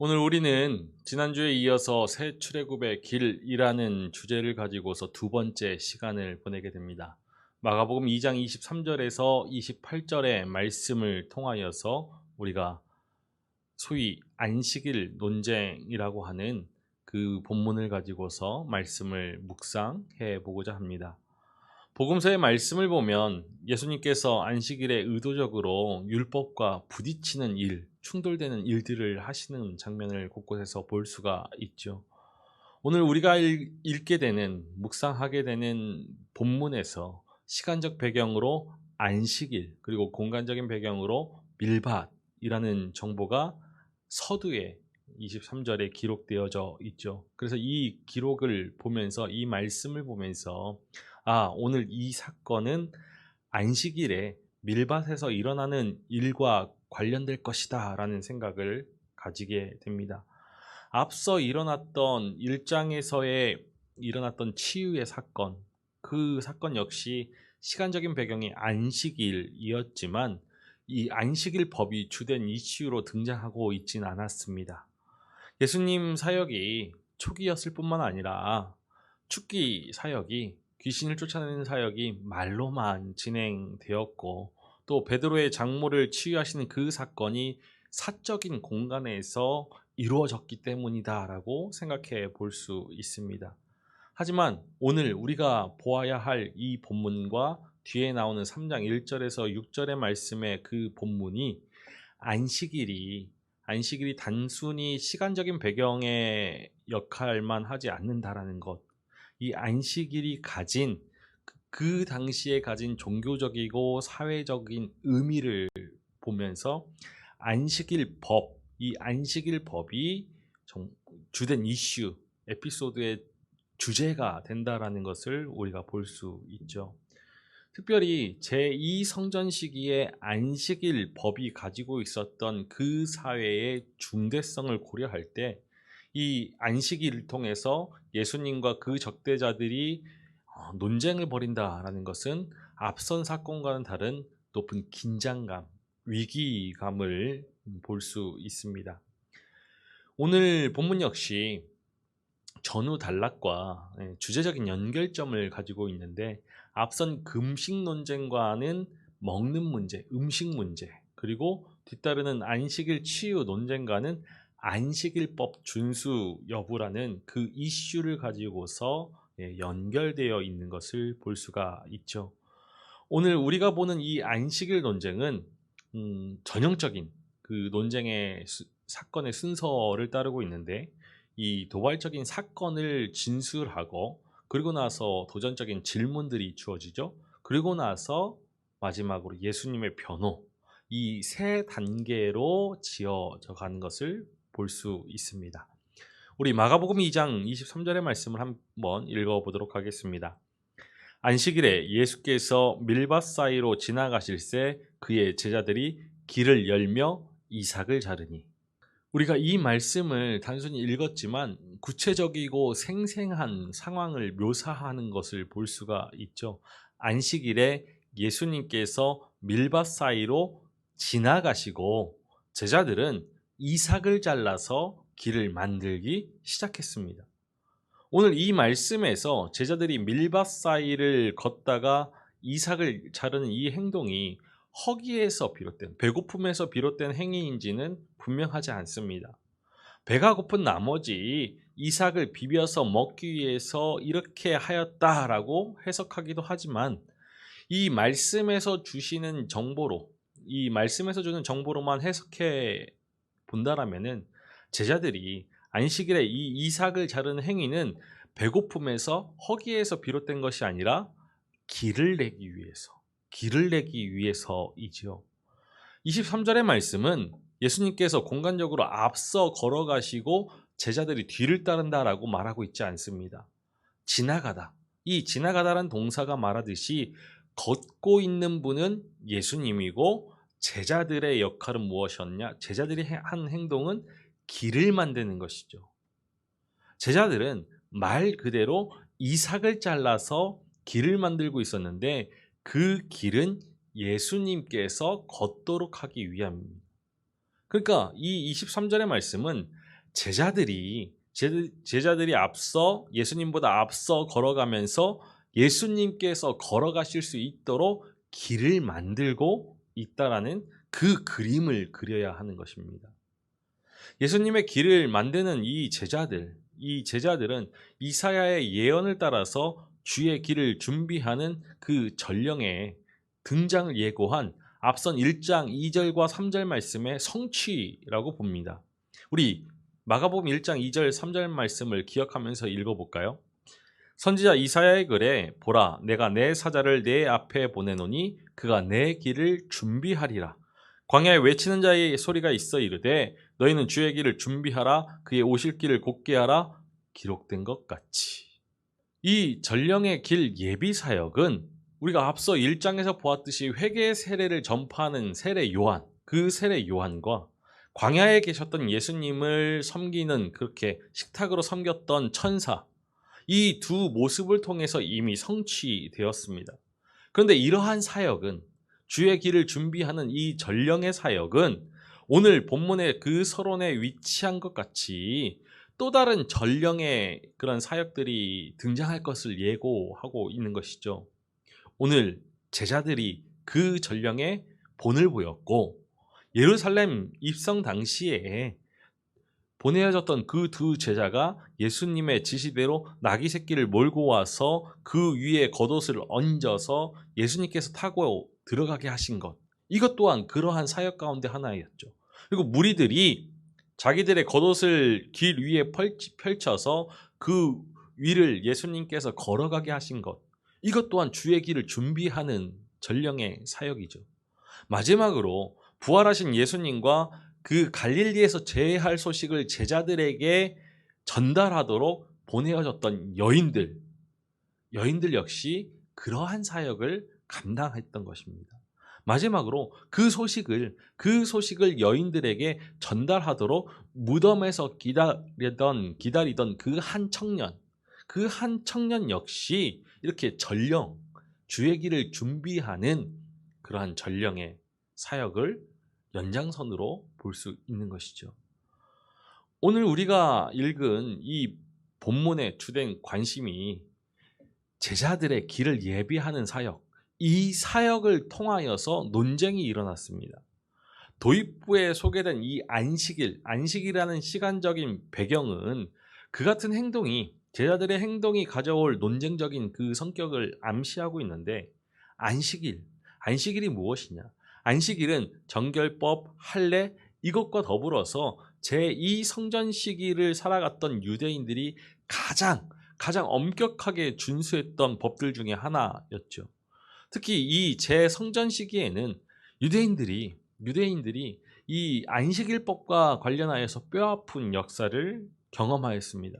오늘 우리는 지난주에 이어서 새 출애굽의 길이라는 주제를 가지고서 두 번째 시간을 보내게 됩니다. 마가복음 2장 23절에서 28절의 말씀을 통하여서 우리가 소위 안식일 논쟁이라고 하는 그 본문을 가지고서 말씀을 묵상해 보고자 합니다. 복음서의 말씀을 보면 예수님께서 안식일에 의도적으로 율법과 부딪히는 일, 충돌되는 일들을 하시는 장면을 곳곳에서 볼 수가 있죠. 오늘 우리가 읽게 되는, 묵상하게 되는 본문에서 시간적 배경으로 안식일, 그리고 공간적인 배경으로 밀밭이라는 정보가 서두에 23절에 기록되어져 있죠. 그래서 이 기록을 보면서, 이 말씀을 보면서 오늘 이 사건은 안식일에 밀밭에서 일어나는 일과 관련될 것이다 라는 생각을 가지게 됩니다. 앞서 일어났던 1장에서의 일어났던 치유의 사건, 그 사건 역시 시간적인 배경이 안식일이었지만 이 안식일 법이 주된 이슈로 등장하고 있진 않았습니다. 예수님 사역이 초기였을 뿐만 아니라 축기 사역이, 귀신을 쫓아내는 사역이 말로만 진행되었고, 또 베드로의 장모를 치유하시는 그 사건이 사적인 공간에서 이루어졌기 때문이다라고 생각해 볼 수 있습니다. 하지만 오늘 우리가 보아야 할 이 본문과 뒤에 나오는 3장 1절에서 6절의 말씀의 그 본문이 안식일이 단순히 시간적인 배경의 역할만 하지 않는다라는 것, 이 안식일이 가진 그 당시에 가진 종교적이고 사회적인 의미를 보면서 이 안식일 법이 주된 이슈, 에피소드의 주제가 된다라는 것을 우리가 볼 수 있죠. 특별히 제2 성전 시기에 안식일 법이 가지고 있었던 그 사회의 중대성을 고려할 때 이 안식일을 통해서 예수님과 그 적대자들이 논쟁을 벌인다라는 것은 앞선 사건과는 다른 높은 긴장감, 위기감을 볼 수 있습니다. 오늘 본문 역시 전후 단락과 주제적인 연결점을 가지고 있는데, 앞선 금식 논쟁과는 먹는 문제, 음식 문제, 그리고 뒤따르는 안식일 치유 논쟁과는 안식일법 준수 여부라는 그 이슈를 가지고서 연결되어 있는 것을 볼 수가 있죠. 오늘 우리가 보는 이 안식일 논쟁은 전형적인 그 논쟁의 사건의 순서를 따르고 있는데, 이 도발적인 사건을 진술하고, 그리고 나서 도전적인 질문들이 주어지죠. 그리고 나서 마지막으로 예수님의 변호, 이 세 단계로 지어져 가는 것을 볼 수 있습니다. 우리 마가복음 2장 23절의 말씀을 한번 읽어보도록 하겠습니다. 안식일에 예수께서 밀밭 사이로 지나가실새 그의 제자들이 길을 열며 이삭을 자르니. 우리가 이 말씀을 단순히 읽었지만 구체적이고 생생한 상황을 묘사하는 것을 볼 수가 있죠. 안식일에 예수님께서 밀밭 사이로 지나가시고 제자들은 이삭을 잘라서 길을 만들기 시작했습니다. 오늘 이 말씀에서 제자들이 밀밭 사이를 걷다가 이삭을 자르는 이 행동이 허기에서 비롯된, 배고픔에서 비롯된 행위인지는 분명하지 않습니다. 배가 고픈 나머지 이삭을 비벼서 먹기 위해서 이렇게 하였다라고 해석하기도 하지만, 이 말씀에서 주시는 정보로, 이 말씀에서 주는 정보로만 해석해 본다라면은 제자들이 안식일에 이 이삭을 자르는 행위는 배고픔에서, 허기에서 비롯된 것이 아니라 길을 내기 위해서이지요. 23절의 말씀은 예수님께서 공간적으로 앞서 걸어가시고 제자들이 뒤를 따른다라고 말하고 있지 않습니다. 지나가다. 이 지나가다란 동사가 말하듯이 걷고 있는 분은 예수님이고, 제자들의 역할은 무엇이었냐? 제자들이 한 행동은 길을 만드는 것이죠. 제자들은 말 그대로 이삭을 잘라서 길을 만들고 있었는데, 그 길은 예수님께서 걷도록 하기 위함입니다. 그러니까 이 23절의 말씀은 제자들이 앞서 예수님보다 앞서 걸어가면서 예수님께서 걸어가실 수 있도록 길을 만들고 있다라는 그 그림을 그려야 하는 것입니다. 예수님의 길을 만드는 이 제자들은 이사야의 예언을 따라서 주의 길을 준비하는 그 전령의 등장을 예고한 앞선 1장 2절과 3절 말씀의 성취라고 봅니다. 우리 마가복음 1장 2절 3절 말씀을 기억하면서 읽어볼까요? 선지자 이사야의 글에 보라 내가 내 사자를 내 앞에 보내노니 그가 내 길을 준비하리라. 광야에 외치는 자의 소리가 있어 이르되 너희는 주의 길을 준비하라 그의 오실 길을 곧게 하라 기록된 것 같이. 이 전령의 길 예비 사역은 우리가 앞서 1장에서 보았듯이 회개의 세례를 전파하는 세례 요한, 그 세례 요한과 광야에 계셨던 예수님을 섬기는 그렇게 식탁으로 섬겼던 천사, 이 두 모습을 통해서 이미 성취되었습니다. 그런데 이러한 사역은 주의 길을 준비하는 이 전령의 사역은 오늘 본문의 그 서론에 위치한 것 같이 또 다른 전령의 그런 사역들이 등장할 것을 예고하고 있는 것이죠. 오늘 제자들이 그 전령의 본을 보였고 예루살렘 입성 당시에 보내어졌던 그 두 제자가 예수님의 지시대로 나귀 새끼를 몰고 와서 그 위에 겉옷을 얹어서 예수님께서 타고 들어가게 하신 것, 이것 또한 그러한 사역 가운데 하나였죠. 그리고 무리들이 자기들의 겉옷을 길 위에 펼쳐서 그 위를 예수님께서 걸어가게 하신 것, 이것 또한 주의 길을 준비하는 전령의 사역이죠. 마지막으로 부활하신 예수님과 그 갈릴리에서 재해할 소식을 제자들에게 전달하도록 보내어졌던 여인들 역시 그러한 사역을 감당했던 것입니다. 마지막으로 그 소식을 여인들에게 전달하도록 무덤에서 기다리던 그 한 청년 역시 이렇게 전령, 주의 길을 준비하는 그러한 전령의 사역을 연장선으로 볼 수 있는 것이죠. 오늘 우리가 읽은 이 본문의 주된 관심이 제자들의 길을 예비하는 사역, 이 사역을 통하여서 논쟁이 일어났습니다. 도입부에 소개된 이 안식이라는 시간적인 배경은 그 같은 행동이, 제자들의 행동이 가져올 논쟁적인 그 성격을 암시하고 있는데, 안식일이 무엇이냐? 안식일은 정결법, 할례, 이것과 더불어서 제2성전 시기를 살아갔던 유대인들이 가장 엄격하게 준수했던 법들 중에 하나였죠. 특히 이 제 성전 시기에는 유대인들이 이 안식일법과 관련하여서 뼈아픈 역사를 경험하였습니다.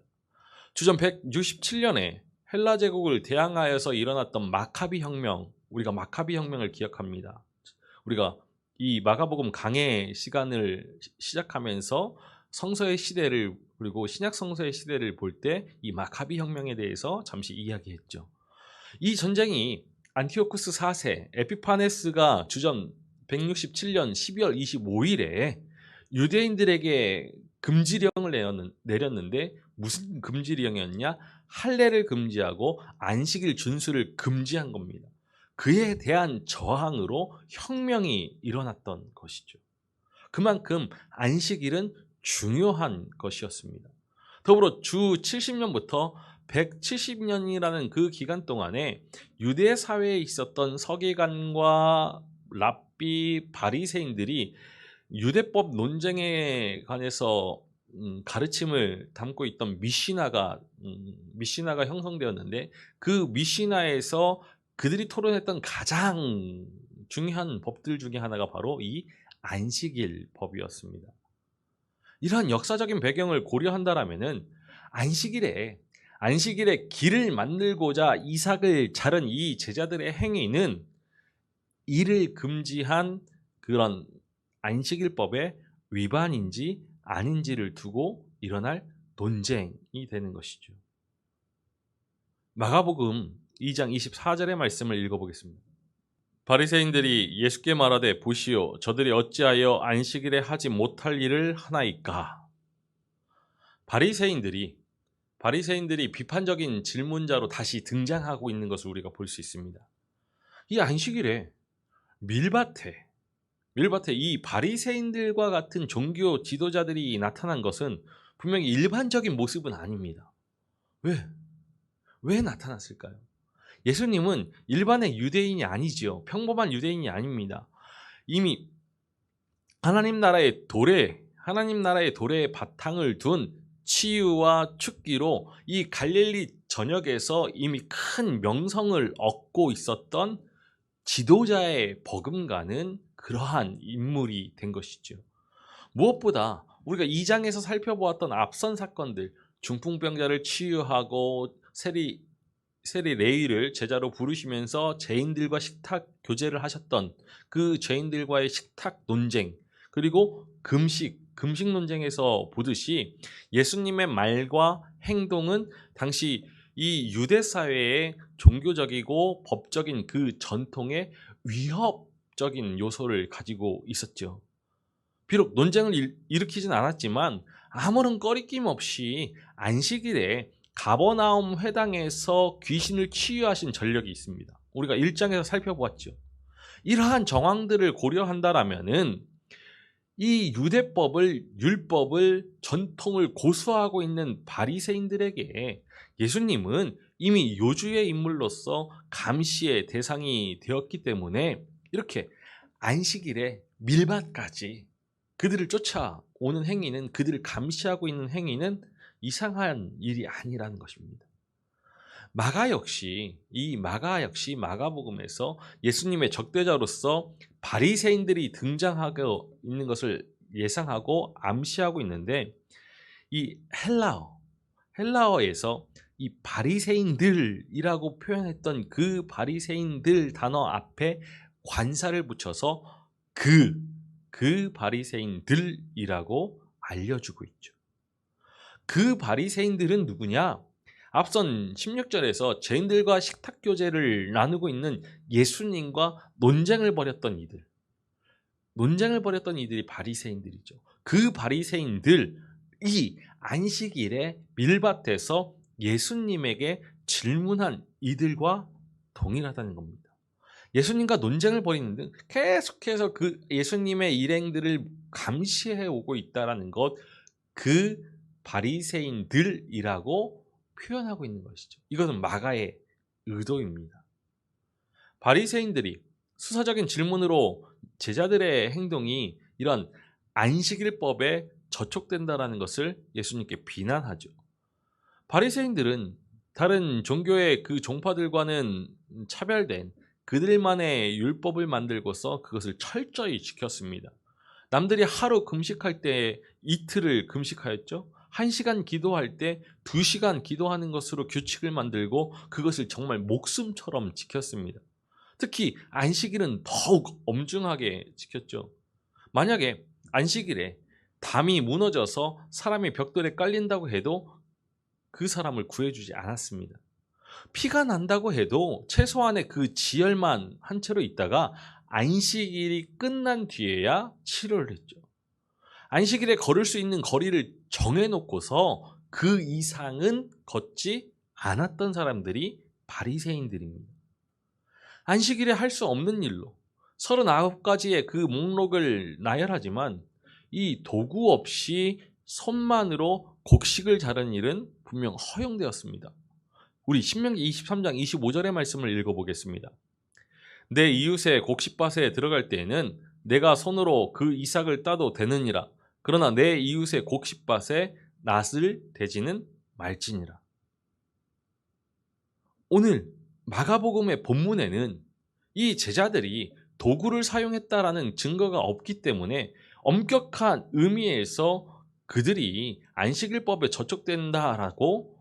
주전 167년에 헬라 제국을 대항하여서 일어났던 마카비 혁명, 우리가 마카비 혁명을 기억합니다. 우리가 이 마가복음 강해 시간을 시작하면서 성서의 시대를, 그리고 신약 성서의 시대를 볼 때 이 마카비 혁명에 대해서 잠시 이야기했죠. 이 전쟁이 안티오쿠스 4세 에피파네스가 주전 167년 12월 25일에 유대인들에게 금지령을 내렸는데 무슨 금지령이었냐? 할례를 금지하고 안식일 준수를 금지한 겁니다. 그에 대한 저항으로 혁명이 일어났던 것이죠. 그만큼 안식일은 중요한 것이었습니다. 더불어 주 70년부터 170년이라는 그 기간 동안에 유대 사회에 있었던 서기관과 랍비, 바리새인들이 유대법 논쟁에 관해서 가르침을 담고 있던 미시나가 형성되었는데, 그 미시나에서 그들이 토론했던 가장 중요한 법들 중에 하나가 바로 이 안식일 법이었습니다. 이러한 역사적인 배경을 고려한다라면은 안식일에 길을 만들고자 이삭을 자른 이 제자들의 행위는 이를 금지한 그런 안식일법의 위반인지 아닌지를 두고 일어날 논쟁이 되는 것이죠. 마가복음 2장 24절의 말씀을 읽어보겠습니다. 바리새인들이 예수께 말하되 보시오 저들이 어찌하여 안식일에 하지 못할 일을 하나이까? 바리새인들이 비판적인 질문자로 다시 등장하고 있는 것을 우리가 볼 수 있습니다. 이 안식일에 밀밭에 이 바리새인들과 같은 종교 지도자들이 나타난 것은 분명히 일반적인 모습은 아닙니다. 왜 나타났을까요? 예수님은 일반의 유대인이 아니지요. 평범한 유대인이 아닙니다. 이미 하나님 나라의 도래에 바탕을 둔 치유와 축기로 이 갈릴리 전역에서 이미 큰 명성을 얻고 있었던 지도자의 버금가는 그러한 인물이 된 것이죠. 무엇보다 우리가 2장에서 살펴보았던 앞선 사건들, 중풍병자를 치유하고 세리 레위를 제자로 부르시면서 죄인들과 식탁 교제를 하셨던 그 죄인들과의 식탁 논쟁, 그리고 금식 논쟁에서 보듯이 예수님의 말과 행동은 당시 이 유대 사회의 종교적이고 법적인 그 전통에 위협적인 요소를 가지고 있었죠. 비록 논쟁을 일으키진 않았지만 아무런 꺼리낌 없이 안식일에 가버나움 회당에서 귀신을 치유하신 전력이 있습니다. 우리가 1장에서 살펴보았죠. 이러한 정황들을 고려한다라면은 이 율법을 전통을 고수하고 있는 바리새인들에게 예수님은 이미 요주의 인물로서 감시의 대상이 되었기 때문에 이렇게 안식일에 밀밭까지 그들을 쫓아오는 행위는, 그들을 감시하고 있는 행위는 이상한 일이 아니라는 것입니다. 마가 역시 마가복음에서 예수님의 적대자로서 바리새인들이 등장하고 있는 것을 예상하고 암시하고 있는데, 이 헬라어에서 이 바리새인들이라고 표현했던 그 바리새인들 단어 앞에 관사를 붙여서 그 바리새인들이라고 알려주고 있죠. 그 바리새인들은 누구냐? 앞선 16절에서 죄인들과 식탁 교제를 나누고 있는 예수님과 논쟁을 벌였던 이들이 바리새인들이죠. 그 바리새인들이 안식일에 밀밭에서 예수님에게 질문한 이들과 동일하다는 겁니다. 예수님과 논쟁을 벌이는 등 계속해서 그 예수님의 일행들을 감시해 오고 있다는 것, 그 바리새인들이라고 표현하고 있는 것이죠. 이것은 마가의 의도입니다. 바리새인들이 수사적인 질문으로 제자들의 행동이 이런 안식일법에 저촉된다라는 것을 예수님께 비난하죠. 바리새인들은 다른 종교의 그 종파들과는 차별된 그들만의 율법을 만들고서 그것을 철저히 지켰습니다. 남들이 하루 금식할 때 이틀을 금식하였죠. 1시간 기도할 때 2시간 기도하는 것으로 규칙을 만들고 그것을 정말 목숨처럼 지켰습니다. 특히 안식일은 더욱 엄중하게 지켰죠. 만약에 안식일에 담이 무너져서 사람이 벽돌에 깔린다고 해도 그 사람을 구해주지 않았습니다. 피가 난다고 해도 최소한의 그 지혈만 한 채로 있다가 안식일이 끝난 뒤에야 치료를 했죠. 안식일에 걸을 수 있는 거리를 정해놓고서 그 이상은 걷지 않았던 사람들이 바리새인들입니다. 안식일에 할 수 없는 일로 39가지의 그 목록을 나열하지만 이 도구 없이 손만으로 곡식을 자르는 일은 분명 허용되었습니다. 우리 신명기 23장 25절의 말씀을 읽어보겠습니다. 내 이웃의 곡식밭에 들어갈 때에는 내가 손으로 그 이삭을 따도 되느니라. 그러나 내 이웃의 곡식밭에 낫을 대지는 말지니라. 오늘 마가복음의 본문에는 이 제자들이 도구를 사용했다라는 증거가 없기 때문에 엄격한 의미에서 그들이 안식일법에 저촉된다라고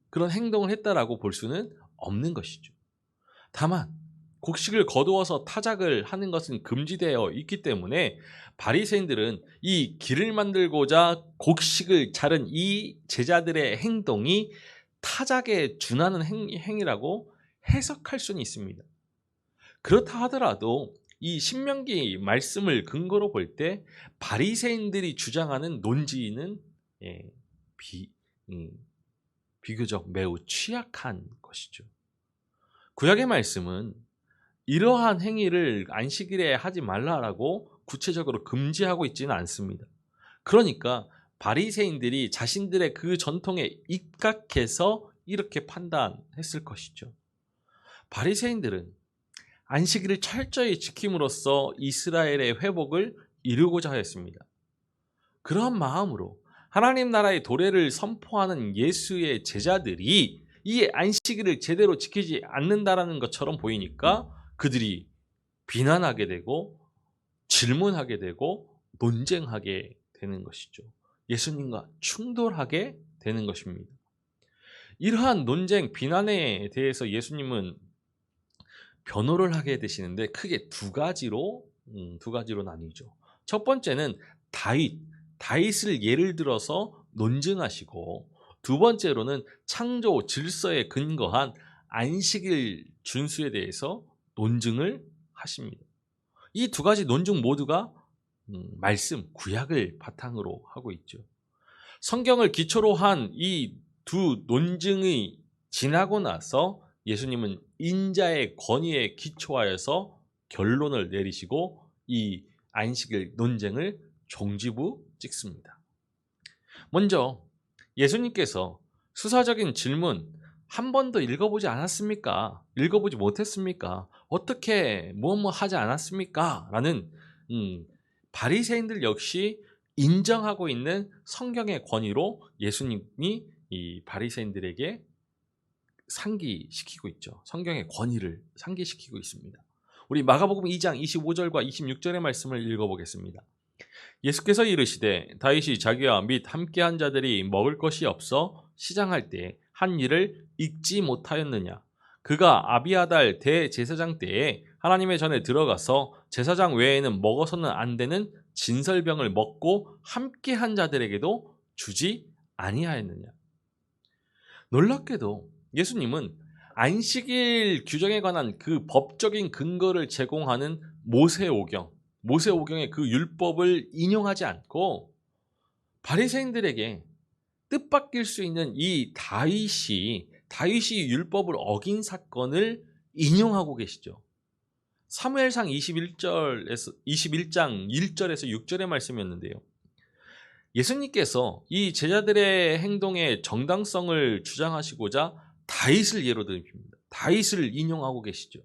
그런 행동을 했다라고 볼 수는 없는 것이죠. 다만 곡식을 거두어서 타작을 하는 것은 금지되어 있기 때문에 바리새인들은 이 길을 만들고자 곡식을 자른 이 제자들의 행동이 타작에 준하는 행위라고 해석할 수는 있습니다. 그렇다 하더라도 이 신명기 말씀을 근거로 볼 때 바리새인들이 주장하는 논지는 음, 비교적 매우 취약한 것이죠. 구약의 말씀은 이러한 행위를 안식일에 하지 말라라고 구체적으로 금지하고 있지는 않습니다. 그러니까 바리새인들이 자신들의 그 전통에 입각해서 이렇게 판단했을 것이죠. 바리새인들은 안식일을 철저히 지킴으로써 이스라엘의 회복을 이루고자 하였습니다. 그러한 마음으로 하나님 나라의 도래를 선포하는 예수의 제자들이 이 안식일을 제대로 지키지 않는다라는 것처럼 보이니까 그들이 비난하게 되고 질문하게 되고 논쟁하게 되는 것이죠. 예수님과 충돌하게 되는 것입니다. 이러한 논쟁, 비난에 대해서 예수님은 변호를 하게 되시는데 크게 두 가지로 나뉘죠. 첫 번째는 다윗을 예를 들어서 논증하시고, 두 번째로는 창조 질서에 근거한 안식일 준수에 대해서 논증을 하십니다. 이 두 가지 논증 모두가 말씀, 구약을 바탕으로 하고 있죠. 성경을 기초로 한 이 두 논증이 지나고 나서 예수님은 인자의 권위에 기초하여서 결론을 내리시고 이 안식일 논쟁을 종지부 찍습니다. 먼저 예수님께서 수사적인 질문, 한 번도 읽어보지 않았습니까? 읽어보지 못했습니까? 어떻게 무엇 하지 않았습니까? 라는 바리새인들 역시 인정하고 있는 성경의 권위로 예수님이 이 바리새인들에게 상기시키고 있죠. 성경의 권위를 상기시키고 있습니다. 우리 마가복음 2장 25절과 26절의 말씀을 읽어보겠습니다. 예수께서 이르시되 다윗이 자기와 및 함께한 자들이 먹을 것이 없어 시장할 때 한 일을 잊지 못하였느냐. 그가 아비아달 대제사장 때에 하나님의 전에 들어가서 제사장 외에는 먹어서는 안 되는 진설병을 먹고 함께한 자들에게도 주지 아니하였느냐. 놀랍게도 예수님은 안식일 규정에 관한 그 법적인 근거를 제공하는 모세오경의 그 율법을 인용하지 않고 바리새인들에게 뜻밖일 수 있는 이 다윗이 율법을 어긴 사건을 인용하고 계시죠. 사무엘상 21장 1절에서 6절의 말씀이었는데요. 예수님께서 이 제자들의 행동의 정당성을 주장하시고자 다윗을 예로 드십니다. 다윗을 인용하고 계시죠.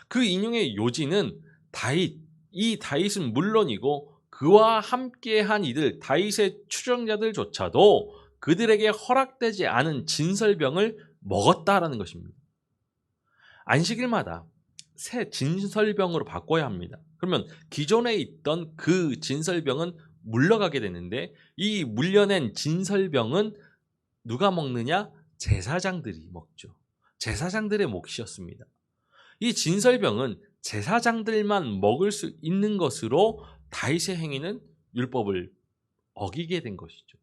그 인용의 요지는 이 다윗은 물론이고 그와 함께한 이들, 다윗의 추종자들조차도 그들에게 허락되지 않은 진설병을 먹었다라는 것입니다. 안식일마다 새 진설병으로 바꿔야 합니다. 그러면 기존에 있던 그 진설병은 물러가게 되는데 이 물려낸 진설병은 누가 먹느냐? 제사장들이 먹죠. 제사장들의 몫이었습니다. 이 진설병은 제사장들만 먹을 수 있는 것으로 다윗의 행위는 율법을 어기게 된 것이죠.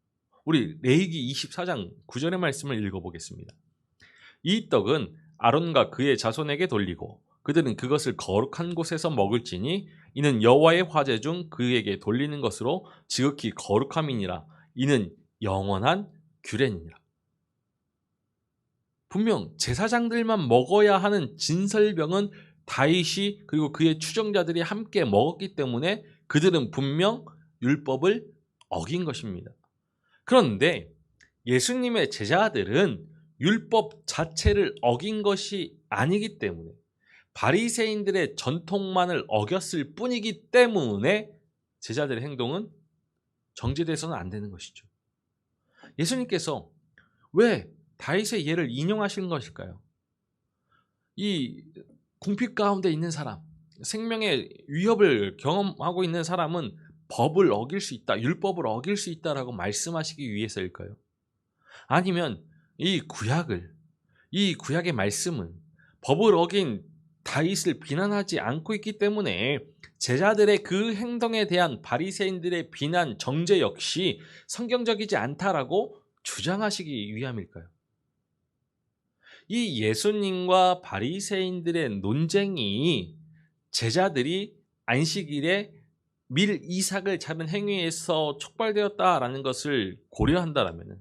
우리 레위기 24장 9절의 말씀을 읽어보겠습니다. 이 떡은 아론과 그의 자손에게 돌리고 그들은 그것을 거룩한 곳에서 먹을지니 이는 여호와의 화제 중 그에게 돌리는 것으로 지극히 거룩함이니라. 이는 영원한 규례니라. 분명 제사장들만 먹어야 하는 진설병은 다윗이 그리고 그의 추종자들이 함께 먹었기 때문에 그들은 분명 율법을 어긴 것입니다. 그런데 예수님의 제자들은 율법 자체를 어긴 것이 아니기 때문에 바리새인들의 전통만을 어겼을 뿐이기 때문에 제자들의 행동은 정죄돼서는 안 되는 것이죠. 예수님께서 왜 다윗의 예를 인용하신 것일까요? 이 궁핍 가운데 있는 사람, 생명의 위협을 경험하고 있는 사람은 법을 어길 수 있다, 율법을 어길 수 있다라고 말씀하시기 위해서일까요? 아니면 이 구약의 말씀은 법을 어긴 다윗을 비난하지 않고 있기 때문에 제자들의 그 행동에 대한 바리새인들의 비난, 정죄 역시 성경적이지 않다라고 주장하시기 위함일까요? 이 예수님과 바리새인들의 논쟁이 제자들이 안식일에 밀 이삭을 잡은 행위에서 촉발되었다라는 것을 고려한다라면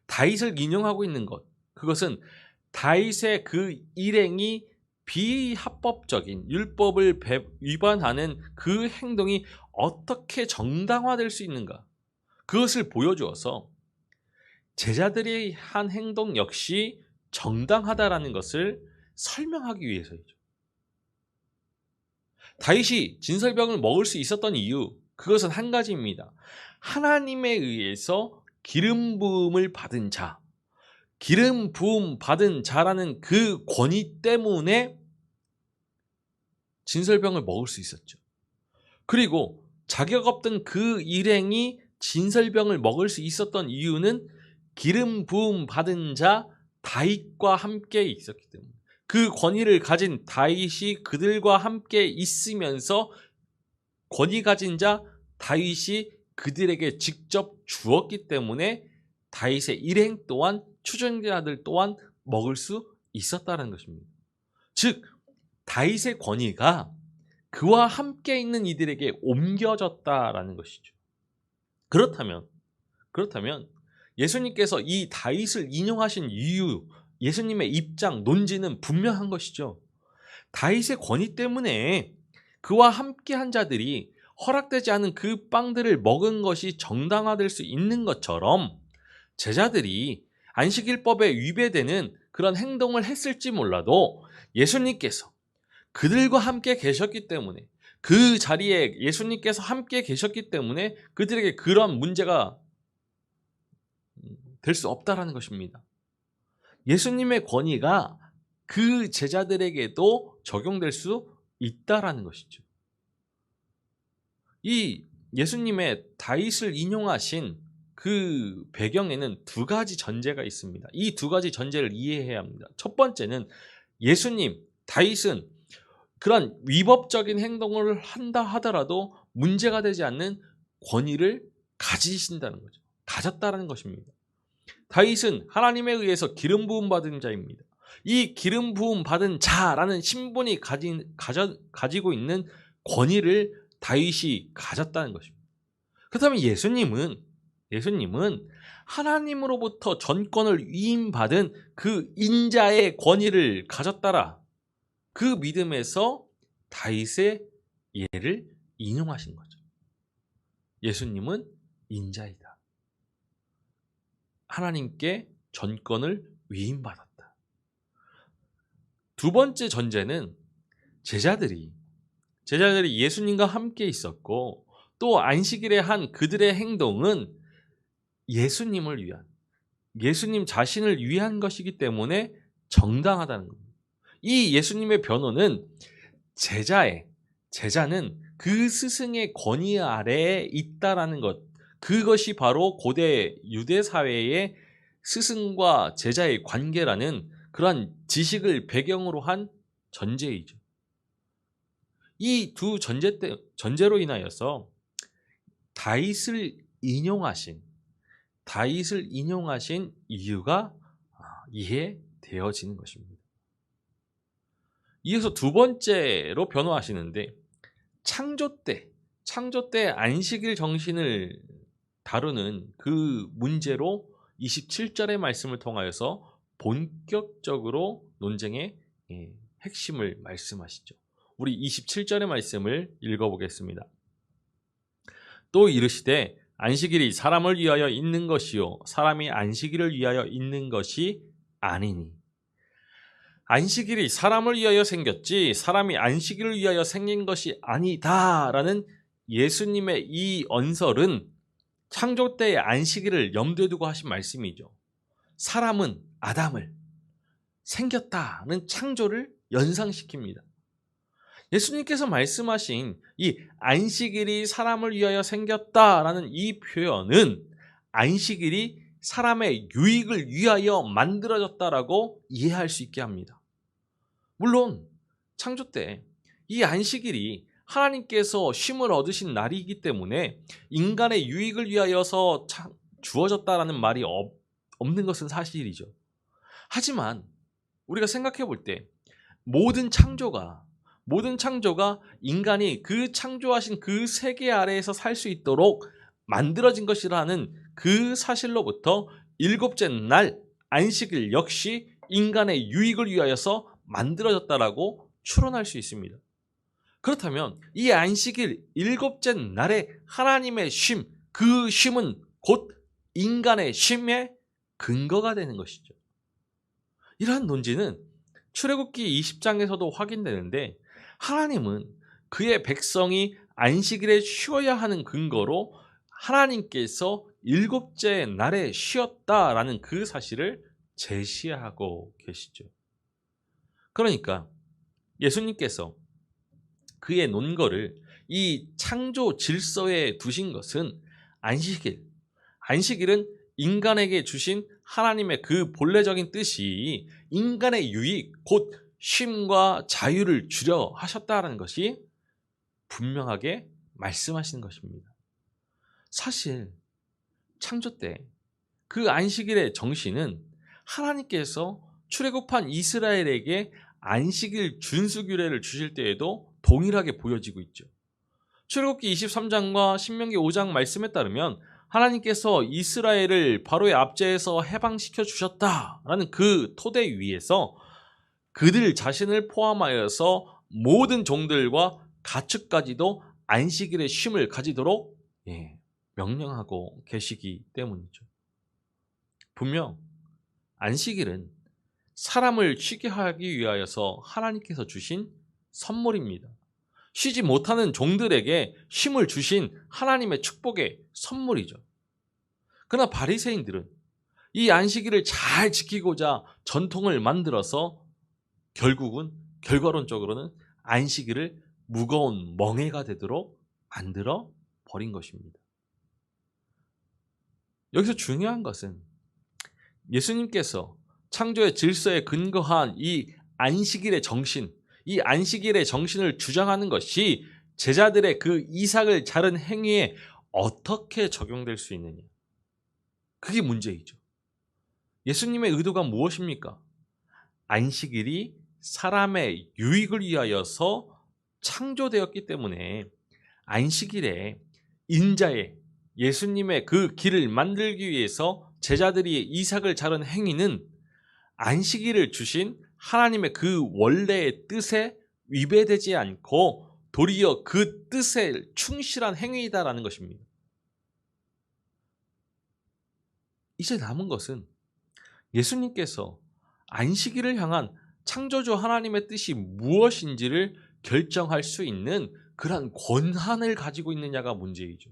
다윗을 인용하고 있는 것, 그것은 다윗의 그 일행이 비합법적인 율법을 위반하는 그 행동이 어떻게 정당화될 수 있는가, 그것을 보여주어서 제자들이 한 행동 역시 정당하다라는 것을 설명하기 위해서이죠. 다윗이 진설병을 먹을 수 있었던 이유, 그것은 한 가지입니다. 하나님에 의해서 기름 부음을 받은 자, 기름 부음 받은 자라는 그 권위 때문에 진설병을 먹을 수 있었죠. 그리고 자격 없던 그 일행이 진설병을 먹을 수 있었던 이유는 기름 부음 받은 자 다윗과 함께 있었기 때문에, 그 권위를 가진 다윗이 그들과 함께 있으면서 권위 가진 자 다윗이 그들에게 직접 주었기 때문에 다윗의 일행 또한 추종자들 또한 먹을 수 있었다는 것입니다. 즉 다윗의 권위가 그와 함께 있는 이들에게 옮겨졌다라는 것이죠. 그렇다면 예수님께서 이 다윗을 인용하신 이유, 예수님의 입장, 논지는 분명한 것이죠. 다윗의 권위 때문에 그와 함께한 자들이 허락되지 않은 그 빵들을 먹은 것이 정당화될 수 있는 것처럼 제자들이 안식일법에 위배되는 그런 행동을 했을지 몰라도 예수님께서 그들과 함께 계셨기 때문에, 그 자리에 예수님께서 함께 계셨기 때문에 그들에게 그런 문제가 될 수 없다라는 것입니다. 예수님의 권위가 그 제자들에게도 적용될 수 있다라는 것이죠. 이 예수님의 다윗을 인용하신 그 배경에는 두 가지 전제가 있습니다. 이 두 가지 전제를 이해해야 합니다. 첫 번째는 예수님, 다윗은 그런 위법적인 행동을 한다 하더라도 문제가 되지 않는 권위를 가지신다는 거죠. 가졌다는 것입니다. 다윗은 하나님에 의해서 기름 부음 받은 자입니다. 이 기름 부음 받은 자라는 신분이 가지고 있는 권위를 다윗이 가졌다는 것입니다. 그렇다면 예수님은 하나님으로부터 전권을 위임받은 그 인자의 권위를 가졌다라, 그 믿음에서 다윗의 예를 인용하신 거죠. 예수님은 인자이다. 하나님께 전권을 위임받았다. 두 번째 전제는 제자들이 예수님과 함께 있었고, 또 안식일에 한 그들의 행동은 예수님을 위한, 예수님 자신을 위한 것이기 때문에 정당하다는 겁니다. 이 예수님의 변호는 제자는 그 스승의 권위 아래에 있다라는 것, 그것이 바로 고대 유대 사회의 스승과 제자의 관계라는 그러한 지식을 배경으로 한 전제이죠. 이 두 전제로 인하여서 다윗을 인용하신 이유가 이해되어지는 것입니다. 이어서 두 번째로 변호하시는데, 창조 때 안식일 정신을 다루는 그 문제로 27절의 말씀을 통하여서 본격적으로 논쟁의 핵심을 말씀하시죠. 우리 27절의 말씀을 읽어보겠습니다. 또 이르시되 안식일이 사람을 위하여 있는 것이요 사람이 안식일을 위하여 있는 것이 아니니, 안식일이 사람을 위하여 생겼지 사람이 안식일을 위하여 생긴 것이 아니다라는 예수님의 이 언설은 창조 때의 안식일을 염두에 두고 하신 말씀이죠. 사람은 아담을, 생겼다는 창조를 연상시킵니다. 예수님께서 말씀하신 이 안식일이 사람을 위하여 생겼다라는 이 표현은 안식일이 사람의 유익을 위하여 만들어졌다라고 이해할 수 있게 합니다. 물론 창조 때 이 안식일이 하나님께서 쉼을 얻으신 날이기 때문에 인간의 유익을 위하여서 주어졌다라는 말이 없는 것은 사실이죠. 하지만 우리가 생각해 볼 때 모든 창조가 인간이 그 창조하신 그 세계 아래에서 살 수 있도록 만들어진 것이라는 그 사실로부터 일곱째 날 안식일 역시 인간의 유익을 위하여서 만들어졌다라고 추론할 수 있습니다. 그렇다면 이 안식일 일곱째 날에 하나님의 쉼, 그 쉼은 곧 인간의 쉼의 근거가 되는 것이죠. 이러한 논지는 출애굽기 20장에서도 확인되는데, 하나님은 그의 백성이 안식일에 쉬어야 하는 근거로 하나님께서 일곱째 날에 쉬었다라는 그 사실을 제시하고 계시죠. 그러니까 예수님께서 그의 논거를 이 창조 질서에 두신 것은 안식일은 인간에게 주신 하나님의 그 본래적인 뜻이 인간의 유익, 곧 쉼과 자유를 주려 하셨다는 것이 분명하게 말씀하시는 것입니다. 사실 창조 때 그 안식일의 정신은 하나님께서 출애굽한 이스라엘에게 안식일 준수 규례를 주실 때에도 동일하게 보여지고 있죠. 출애굽기 23장과 신명기 5장 말씀에 따르면 하나님께서 이스라엘을 바로의 압제에서 해방시켜 주셨다라는 그 토대 위에서 그들 자신을 포함하여서 모든 종들과 가축까지도 안식일의 쉼을 가지도록 명령하고 계시기 때문이죠. 분명 안식일은 사람을 쉬게 하기 위하여서 하나님께서 주신 선물입니다. 쉬지 못하는 종들에게 쉼을 주신 하나님의 축복의 선물이죠. 그러나 바리새인들은 이 안식일을 잘 지키고자 전통을 만들어서 결과론적으로는 안식일을 무거운 멍해가 되도록 만들어 버린 것입니다. 여기서 중요한 것은 예수님께서 창조의 질서에 근거한 이 안식일의 정신을 주장하는 것이 제자들의 그 이삭을 자른 행위에 어떻게 적용될 수 있느냐. 그게 문제이죠. 예수님의 의도가 무엇입니까? 안식일이 사람의 유익을 위하여서 창조되었기 때문에 안식일에 인자의 예수님의 그 길을 만들기 위해서 제자들이 이삭을 자른 행위는 안식일을 주신 하나님의 그 원래의 뜻에 위배되지 않고 도리어 그 뜻에 충실한 행위이다라는 것입니다. 이제 남은 것은 예수님께서 안식일을 향한 창조주 하나님의 뜻이 무엇인지를 결정할 수 있는 그러한 권한을 가지고 있느냐가 문제이죠.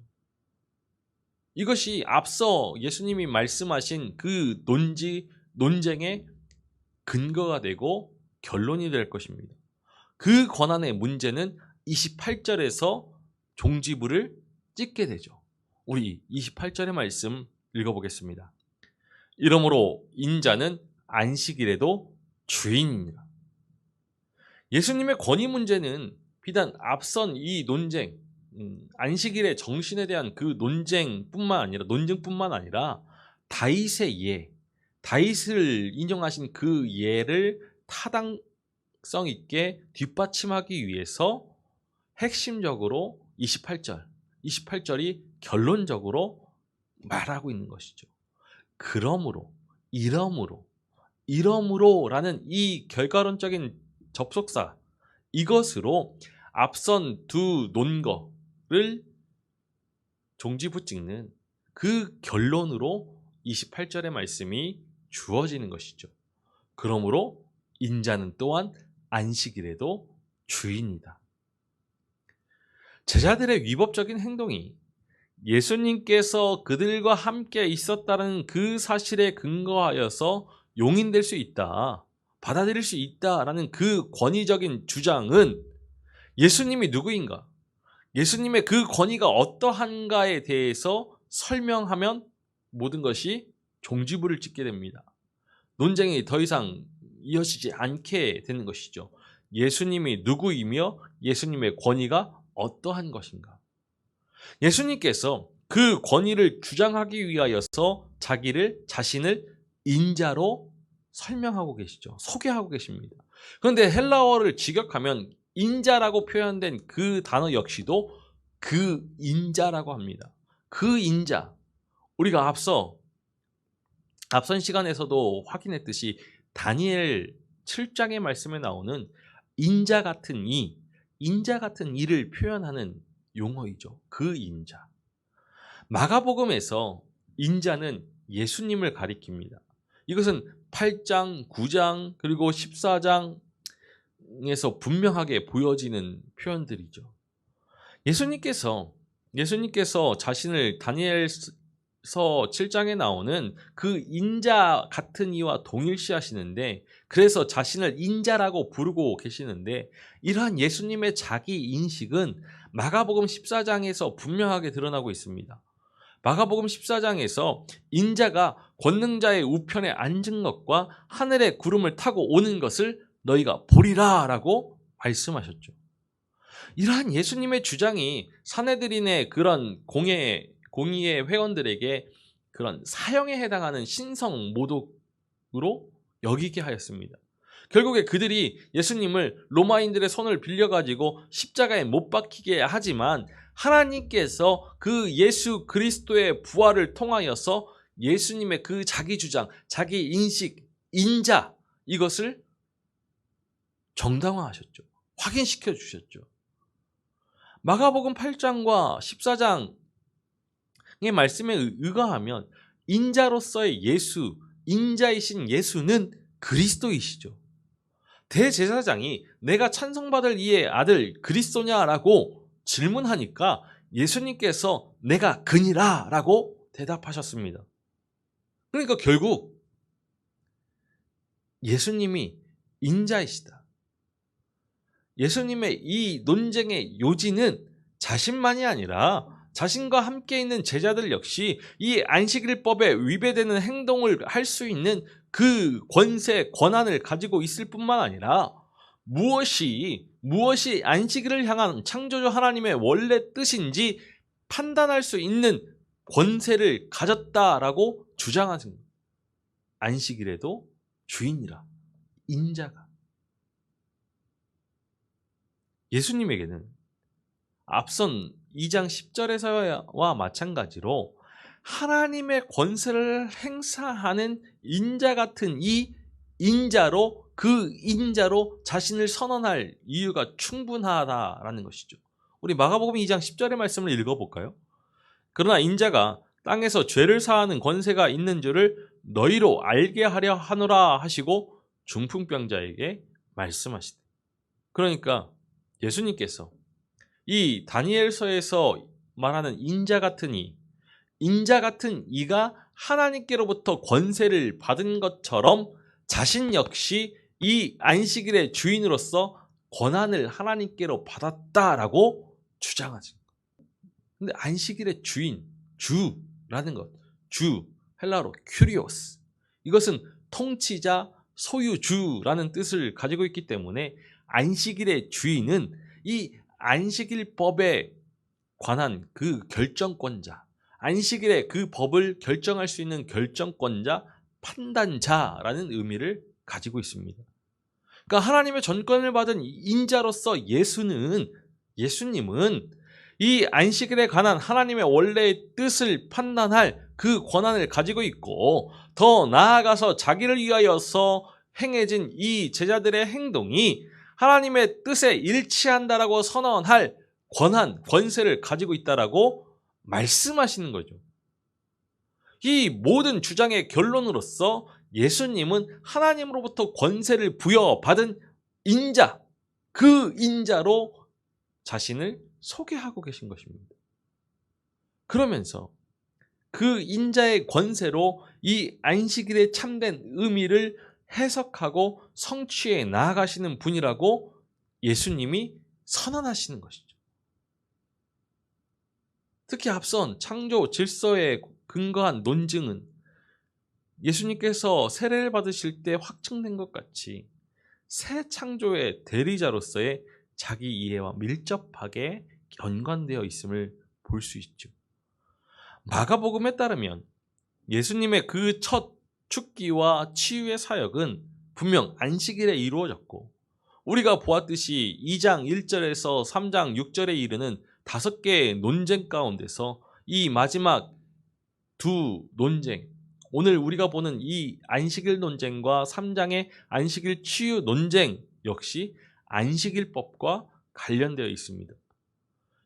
이것이 앞서 예수님이 말씀하신 그 논쟁의 근거가 되고 결론이 될 것입니다. 그 권한의 문제는 28절에서 종지부를 찍게 되죠. 우리 28절의 말씀 읽어보겠습니다. 이러므로 인자는 안식일에도 주인입니다. 예수님의 권위 문제는 비단 앞선 이 논쟁, 안식일의 정신에 대한 그 논쟁뿐만 아니라 다윗의 예, 다윗을 인용하신 그 예를 타당성 있게 뒷받침하기 위해서 핵심적으로 28절이 결론적으로 말하고 있는 것이죠. 이러므로라는 이 결과론적인 접속사, 이것으로 앞선 두 논거를 종지부 찍는 그 결론으로 28절의 말씀이 주어지는 것이죠. 그러므로 인자는 또한 안식일에도 주인이다. 제자들의 위법적인 행동이 예수님께서 그들과 함께 있었다는 그 사실에 근거하여서 용인될 수 있다, 받아들일 수 있다라는 그 권위적인 주장은 예수님이 누구인가, 예수님의 그 권위가 어떠한가에 대해서 설명하면 모든 것이 종지부를 찍게 됩니다. 논쟁이 더 이상 이어지지 않게 되는 것이죠. 예수님이 누구이며 예수님의 권위가 어떠한 것인가. 예수님께서 그 권위를 주장하기 위하여서 자신을 인자로 설명하고 계시죠. 소개하고 계십니다. 그런데 헬라어를 직역하면 인자라고 표현된 그 단어 역시도 그 인자라고 합니다. 그 인자, 우리가 앞서 앞선 시간에서도 확인했듯이 다니엘 7장의 말씀에 나오는 인자 같은 이, 인자 같은 이를 표현하는 용어이죠. 그 인자. 마가복음에서 인자는 예수님을 가리킵니다. 이것은 8장, 9장, 그리고 14장에서 분명하게 보여지는 표현들이죠. 예수님께서 자신을 다니엘서 7장에 나오는 그 인자 같은 이와 동일시하시는데, 그래서 자신을 인자라고 부르고 계시는데, 이러한 예수님의 자기 인식은 마가복음 14장에서 분명하게 드러나고 있습니다. 마가복음 14장에서 인자가 권능자의 우편에 앉은 것과 하늘의 구름을 타고 오는 것을 너희가 보리라 라고 말씀하셨죠. 이러한 예수님의 주장이 사내들인의 그런 공의의 회원들에게 그런 사형에 해당하는 신성 모독으로 여기게 하였습니다. 결국에 그들이 예수님을 로마인들의 손을 빌려가지고 십자가에 못 박히게 하지만, 하나님께서 그 예수 그리스도의 부활을 통하여서 예수님의 그 자기 주장, 자기 인식, 인자, 이것을 정당화하셨죠. 확인시켜 주셨죠. 마가복음 8장과 14장의 말씀에 의거하면 인자로서의 예수, 인자이신 예수는 그리스도이시죠. 대제사장이 내가 찬송받을 이의 아들 그리스도냐라고 질문하니까 예수님께서 내가 그니라 라고 대답하셨습니다. 그러니까 결국 예수님이 인자이시다. 예수님의 이 논쟁의 요지는 자신만이 아니라 자신과 함께 있는 제자들 역시 이 안식일법에 위배되는 행동을 할 수 있는 그 권세, 권한을 가지고 있을 뿐만 아니라 무엇이 안식일을 향한 창조주 하나님의 원래 뜻인지 판단할 수 있는 권세를 가졌다라고 주장하신 거예요. 안식일에도 주인이라, 인자가. 예수님에게는 앞선 2장 10절에서와 마찬가지로 하나님의 권세를 행사하는 인자 같은 이 인자로, 그 인자로 자신을 선언할 이유가 충분하다라는 것이죠. 우리 마가복음 2장 10절의 말씀을 읽어볼까요? 그러나 인자가 땅에서 죄를 사하는 권세가 있는 줄을 너희로 알게 하려 하노라 하시고 중풍병자에게 말씀하시되. 그러니까 예수님께서 이 다니엘서에서 말하는 인자 같은 이가 하나님께로부터 권세를 받은 것처럼 자신 역시 이 안식일의 주인으로서 권한을 하나님께로 받았다라고 주장하죠. 근데 안식일의 주인, 주라는 것, 헬라어로 큐리오스, 이것은 통치자, 소유주라는 뜻을 가지고 있기 때문에 안식일의 주인은 이 안식일법에 관한 그 결정권자, 안식일의 그 법을 결정할 수 있는 결정권자, 판단자라는 의미를 가지고 있습니다. 그러니까 하나님의 전권을 받은 인자로서 예수님은 이 안식일에 관한 하나님의 원래의 뜻을 판단할 그 권한을 가지고 있고, 더 나아가서 자기를 위하여서 행해진 이 제자들의 행동이 하나님의 뜻에 일치한다라고 선언할 권한, 권세를 가지고 있다라고 말씀하시는 거죠. 이 모든 주장의 결론으로서 예수님은 하나님으로부터 권세를 부여받은 인자, 그 인자로 자신을 소개하고 계신 것입니다. 그러면서 그 인자의 권세로 이 안식일의 참된 의미를 해석하고 성취해 나아가시는 분이라고 예수님이 선언하시는 것이죠. 특히 앞선 창조 질서에 근거한 논증은 예수님께서 세례를 받으실 때 확증된 것 같이 새 창조의 대리자로서의 자기 이해와 밀접하게 연관되어 있음을 볼 수 있죠. 마가복음에 따르면 예수님의 그 첫 죽기와 치유의 사역은 분명 안식일에 이루어졌고, 우리가 보았듯이 2장 1절에서 3장 6절에 이르는 5개의 논쟁 가운데서 이 마지막 두 논쟁, 오늘 우리가 보는 이 안식일 논쟁과 3장의 안식일 치유 논쟁 역시 안식일법과 관련되어 있습니다.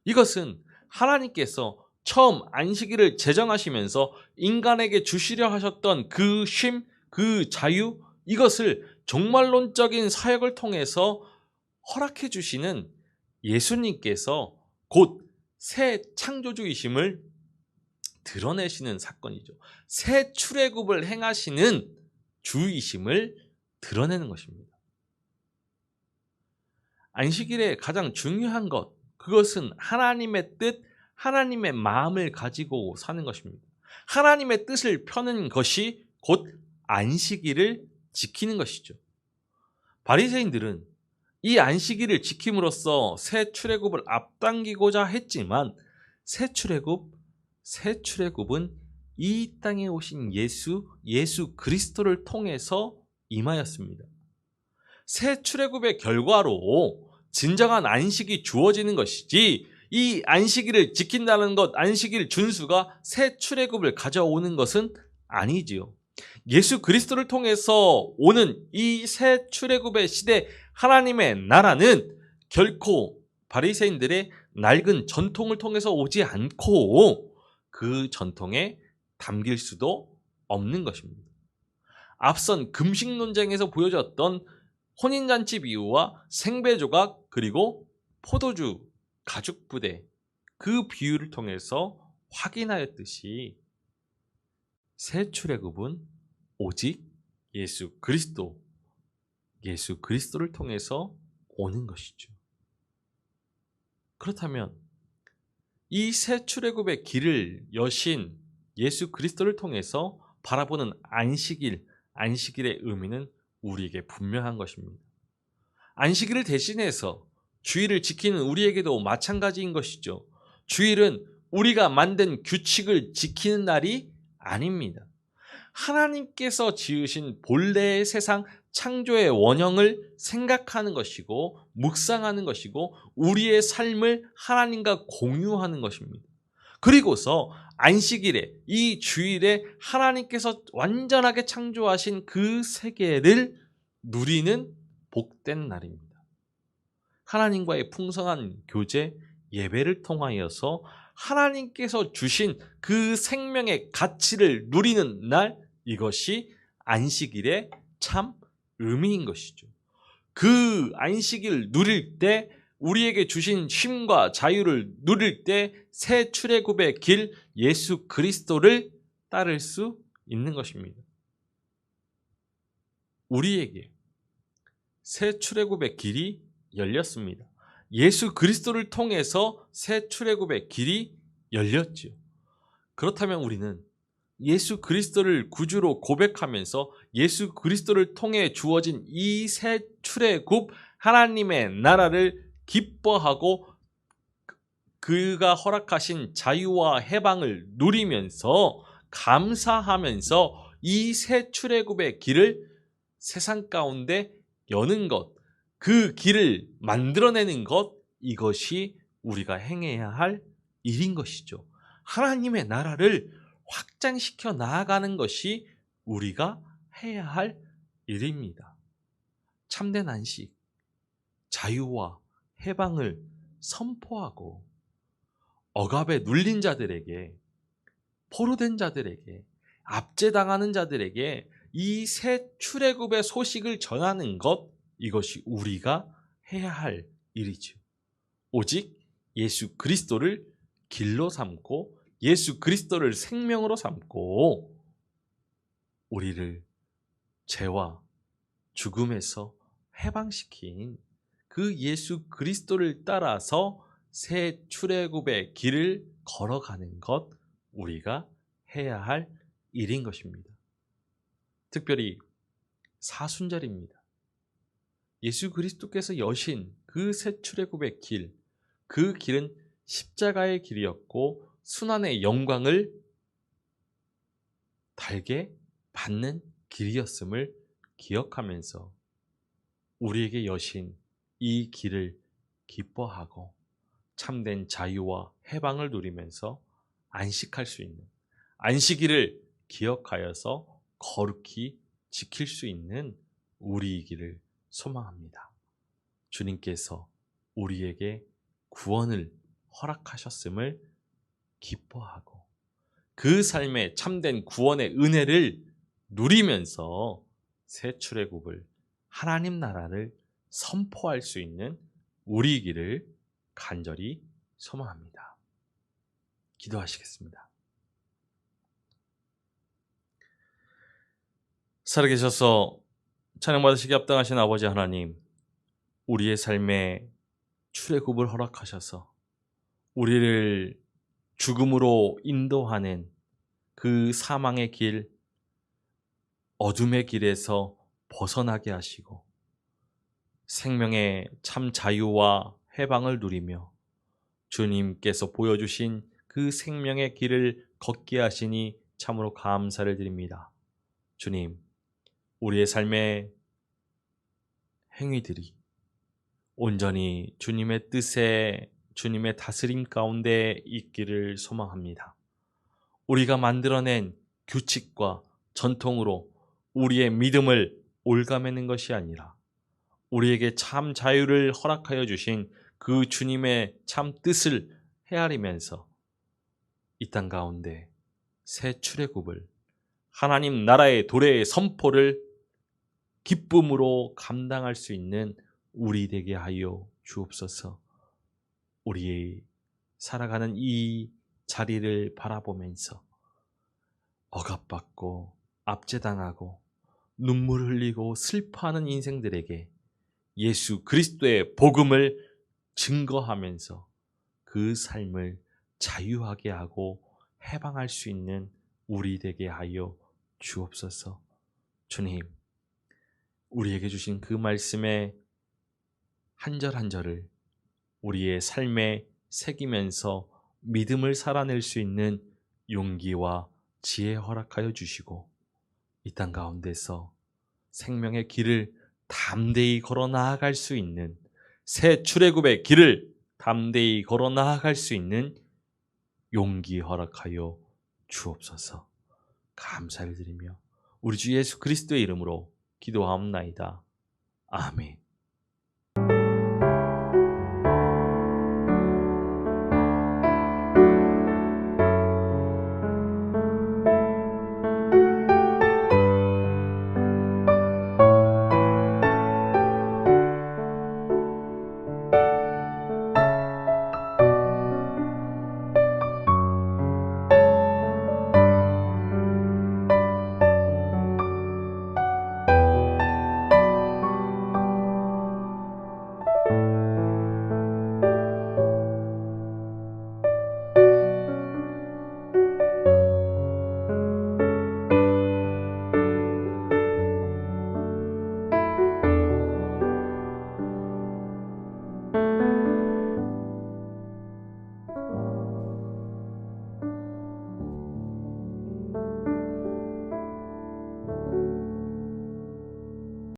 이것은 하나님께서 처음 안식일을 제정하시면서 인간에게 주시려 하셨던 그 쉼, 그 자유, 이것을 종말론적인 사역을 통해서 허락해 주시는 예수님께서 곧 새 창조주이심을 드러내시는 사건이죠. 새 출애굽을 행하시는 주이심을 드러내는 것입니다. 안식일의 가장 중요한 것, 그것은 하나님의 뜻, 하나님의 마음을 가지고 사는 것입니다. 하나님의 뜻을 펴는 것이 곧 안식일을 지키는 것이죠. 바리새인들은 이 안식일을 지킴으로써 새 출애굽을 앞당기고자 했지만 새 출애굽은 이 땅에 오신 예수 그리스도를 통해서 임하였습니다. 새 출애굽의 결과로 진정한 안식이 주어지는 것이지, 이 안식일을 지킨다는 것, 안식일 준수가 새 출애굽을 가져오는 것은 아니지요. 예수 그리스도를 통해서 오는 이 새 출애굽의 시대, 하나님의 나라는 결코 바리새인들의 낡은 전통을 통해서 오지 않고 그 전통에 담길 수도 없는 것입니다. 앞선 금식 논쟁에서 보여줬던 혼인잔치 비유와 생배조각, 그리고 포도주 가죽 부대, 그 비유를 통해서 확인하였듯이 새 출애굽은 오직 예수 그리스도를 통해서 오는 것이죠. 그렇다면 이 새 출애굽의 길을 여신 예수 그리스도를 통해서 바라보는 안식일의 의미는 우리에게 분명한 것입니다. 안식일을 대신해서 주일을 지키는 우리에게도 마찬가지인 것이죠. 주일은 우리가 만든 규칙을 지키는 날이 아닙니다. 하나님께서 지으신 본래의 세상 창조의 원형을 생각하는 것이고 묵상하는 것이고 우리의 삶을 하나님과 공유하는 것입니다. 그리고서 안식일에, 이 주일에 하나님께서 완전하게 창조하신 그 세계를 누리는 복된 날입니다. 하나님과의 풍성한 교제, 예배를 통하여서 하나님께서 주신 그 생명의 가치를 누리는 날, 이것이 안식일의 참 의미인 것이죠. 그 안식일 누릴 때, 우리에게 주신 쉼과 자유를 누릴 때 새 출애굽의 길, 예수 그리스도를 따를 수 있는 것입니다. 우리에게 새 출애굽의 길이 열렸습니다. 예수 그리스도를 통해서 새 출애굽의 길이 열렸지요. 그렇다면 우리는 예수 그리스도를 구주로 고백하면서 예수 그리스도를 통해 주어진 이 새 출애굽, 하나님의 나라를 기뻐하고 그가 허락하신 자유와 해방을 누리면서 감사하면서 이 새 출애굽의 길을 세상 가운데 여는 것, 그 길을 만들어내는 것, 이것이 우리가 행해야 할 일인 것이죠. 하나님의 나라를 확장시켜 나아가는 것이 우리가 해야 할 일입니다. 참된 안식, 자유와 해방을 선포하고 억압에 눌린 자들에게, 포로된 자들에게, 압제당하는 자들에게 이 새 출애굽의 소식을 전하는 것, 이것이 우리가 해야 할 일이죠. 오직 예수 그리스도를 길로 삼고 예수 그리스도를 생명으로 삼고 우리를 죄와 죽음에서 해방시킨 그 예수 그리스도를 따라서 새 출애굽의 길을 걸어가는 것, 우리가 해야 할 일인 것입니다. 특별히 사순절입니다. 예수 그리스도께서 여신 그 새 출애굽의 길, 그 길은 십자가의 길이었고 순환의 영광을 달게 받는 길이었음을 기억하면서 우리에게 여신 이 길을 기뻐하고 참된 자유와 해방을 누리면서 안식할 수 있는, 안식일을 기억하여서 거룩히 지킬 수 있는 우리이기를 소망합니다. 주님께서 우리에게 구원을 허락하셨음을 기뻐하고 그 삶의 참된 구원의 은혜를 누리면서 새 출애굽을 하나님 나라를 선포할 수 있는 우리이기를 간절히 소망합니다. 기도하시겠습니다. 살아계셔서 찬양받으시기 합당하신 아버지 하나님, 우리의 삶에 출애굽을 허락하셔서 우리를 죽음으로 인도하는 그 사망의 길, 어둠의 길에서 벗어나게 하시고 생명의 참 자유와 해방을 누리며 주님께서 보여주신 그 생명의 길을 걷게 하시니 참으로 감사를 드립니다. 주님, 우리의 삶의 행위들이 온전히 주님의 뜻에 주님의 다스림 가운데 있기를 소망합니다. 우리가 만들어낸 규칙과 전통으로 우리의 믿음을 올가매는 것이 아니라 우리에게 참 자유를 허락하여 주신 그 주님의 참 뜻을 헤아리면서 이 땅 가운데 새 출애굽을 하나님 나라의 도래의 선포를 기쁨으로 감당할 수 있는 우리 되게 하여 주옵소서. 우리 살아가는 이 자리를 바라보면서 억압받고 압제당하고 눈물 흘리고 슬퍼하는 인생들에게 예수 그리스도의 복음을 증거하면서 그 삶을 자유하게 하고 해방할 수 있는 우리 되게 하여 주옵소서. 주님, 우리에게 주신 그 말씀의 한 절 한 절을 우리의 삶에 새기면서 믿음을 살아낼 수 있는 용기와 지혜 허락하여 주시고 이 땅 가운데서 생명의 길을 담대히 걸어 나아갈 수 있는 새 출애굽의 길을 담대히 걸어 나아갈 수 있는 용기 허락하여 주옵소서. 감사를 드리며 우리 주 예수 그리스도의 이름으로 기도하옵나이다. 아멘.